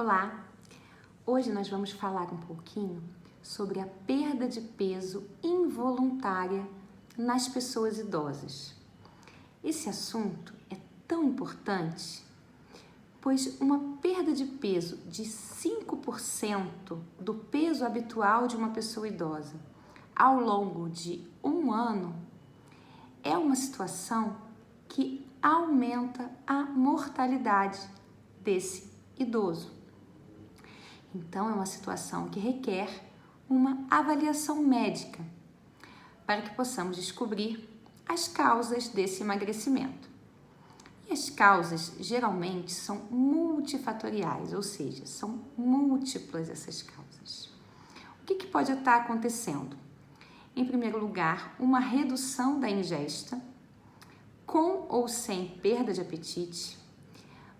Olá! Hoje nós vamos falar um pouquinho sobre a perda de peso involuntária nas pessoas idosas. Esse assunto é tão importante, pois uma perda de peso de 5% do peso habitual de uma pessoa idosa ao longo de um ano é uma situação que aumenta a mortalidade desse idoso. Então, é uma situação que requer uma avaliação médica para que possamos descobrir as causas desse emagrecimento. E as causas geralmente são multifatoriais, ou seja, são múltiplas essas causas. O que pode estar acontecendo? Em primeiro lugar, uma redução da ingesta, com ou sem perda de apetite.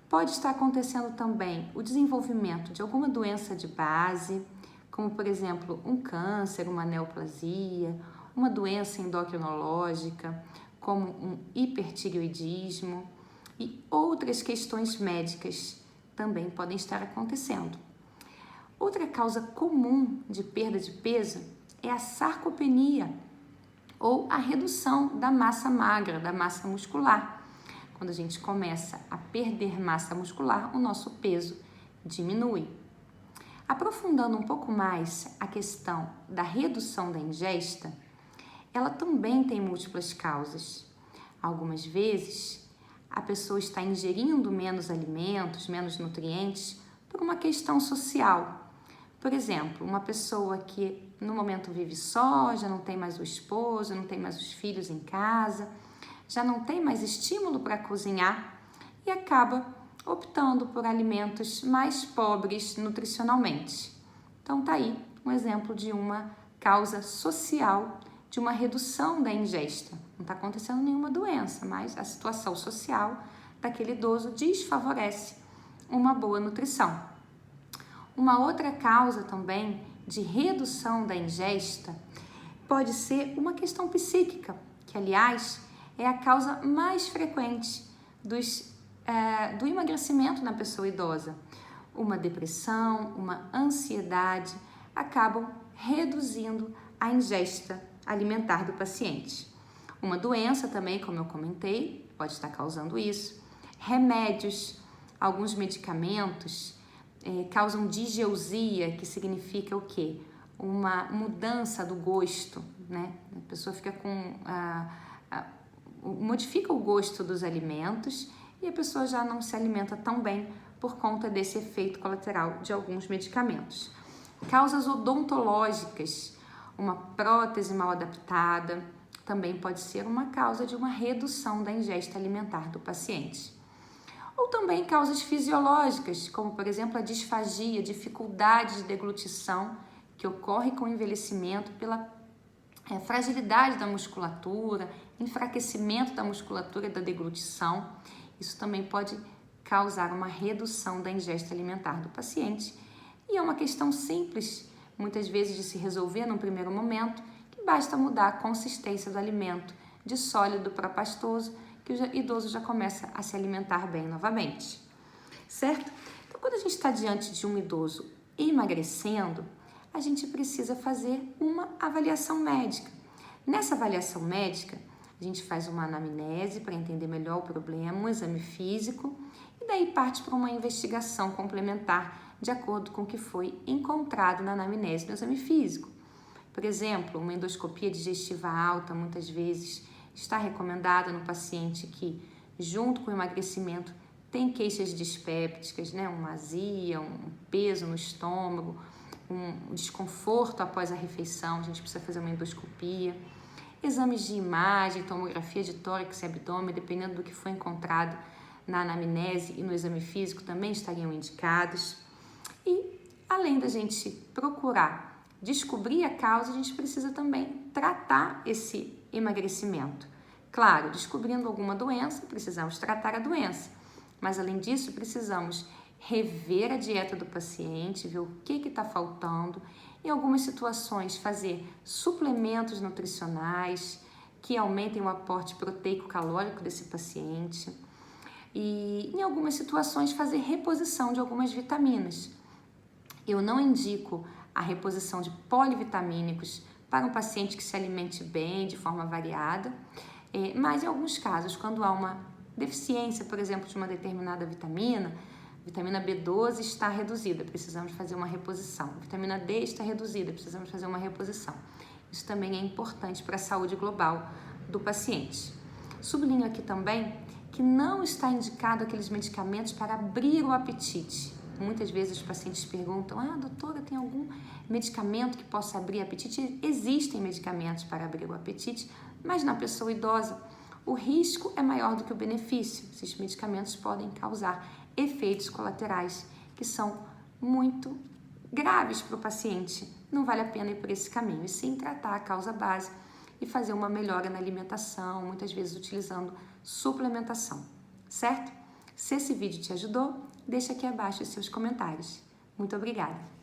Pode estar acontecendo também o desenvolvimento de alguma doença de base, como por exemplo um câncer, uma neoplasia, uma doença endocrinológica, como um hipertireoidismo, e outras questões médicas também podem estar acontecendo. Outra causa comum de perda de peso é a sarcopenia, ou a redução da massa magra, da massa muscular. Quando a gente começa a perder massa muscular, o nosso peso diminui. Aprofundando um pouco mais a questão da redução da ingesta, ela também tem múltiplas causas. Algumas vezes, a pessoa está ingerindo menos alimentos, menos nutrientes, por uma questão social. Por exemplo, uma pessoa que no momento vive só, já não tem mais o esposo, não tem mais os filhos em casa, já não tem mais estímulo para cozinhar e acaba optando por alimentos mais pobres nutricionalmente. Então tá aí um exemplo de uma causa social, de uma redução da ingesta. Não está acontecendo nenhuma doença, mas a situação social daquele idoso desfavorece uma boa nutrição. Uma outra causa também de redução da ingesta pode ser uma questão psíquica, que aliás é a causa mais frequente do emagrecimento na pessoa idosa. Uma depressão, uma ansiedade acabam reduzindo a ingesta alimentar do paciente. Uma doença também, como eu comentei, pode estar causando isso. Remédios, alguns medicamentos causam digeusia, que significa o quê? Uma mudança do gosto, né? A pessoa fica modifica o gosto dos alimentos e a pessoa já não se alimenta tão bem por conta desse efeito colateral de alguns medicamentos. Causas odontológicas, uma prótese mal adaptada, também pode ser uma causa de uma redução da ingesta alimentar do paciente. Ou também causas fisiológicas, como por exemplo a disfagia, dificuldade de deglutição, que ocorre com o envelhecimento pela fragilidade da musculatura, enfraquecimento da musculatura e da deglutição. Isso também pode causar uma redução da ingesta alimentar do paciente. E é uma questão simples, muitas vezes de se resolver num primeiro momento, que basta mudar a consistência do alimento de sólido para pastoso, que o idoso já começa a se alimentar bem novamente, certo? Então, quando a gente está diante de um idoso emagrecendo, a gente precisa fazer uma avaliação médica. Nessa avaliação médica, a gente faz uma anamnese para entender melhor o problema, um exame físico, e daí parte para uma investigação complementar de acordo com o que foi encontrado na anamnese do exame físico. Por exemplo, uma endoscopia digestiva alta, muitas vezes, está recomendada no paciente que, junto com o emagrecimento, tem queixas dispépticas, né? Uma azia, um peso no estômago, um desconforto após a refeição, a gente precisa fazer uma endoscopia. Exames de imagem, tomografia de tórax e abdômen, dependendo do que foi encontrado na anamnese e no exame físico, também estariam indicados. E, além da gente procurar descobrir a causa, a gente precisa também tratar esse emagrecimento. Claro, descobrindo alguma doença, precisamos tratar a doença, mas além disso, precisamos rever a dieta do paciente, ver o que está faltando, em algumas situações fazer suplementos nutricionais que aumentem o aporte proteico-calórico desse paciente, e em algumas situações fazer reposição de algumas vitaminas. Eu não indico a reposição de polivitamínicos para um paciente que se alimente bem, de forma variada, mas em alguns casos, quando há uma deficiência, por exemplo, de uma determinada vitamina, vitamina B12 está reduzida, precisamos fazer uma reposição. Vitamina D está reduzida, precisamos fazer uma reposição. Isso também é importante para a saúde global do paciente. Sublinho aqui também que não está indicado aqueles medicamentos para abrir o apetite. Muitas vezes os pacientes perguntam, doutora, tem algum medicamento que possa abrir apetite? Existem medicamentos para abrir o apetite, mas na pessoa idosa o risco é maior do que o benefício. Esses medicamentos podem causar efeitos colaterais que são muito graves para o paciente. Não vale a pena ir por esse caminho, e sim tratar a causa base e fazer uma melhora na alimentação, muitas vezes utilizando suplementação, certo? Se esse vídeo te ajudou, deixa aqui abaixo os seus comentários. Muito obrigada!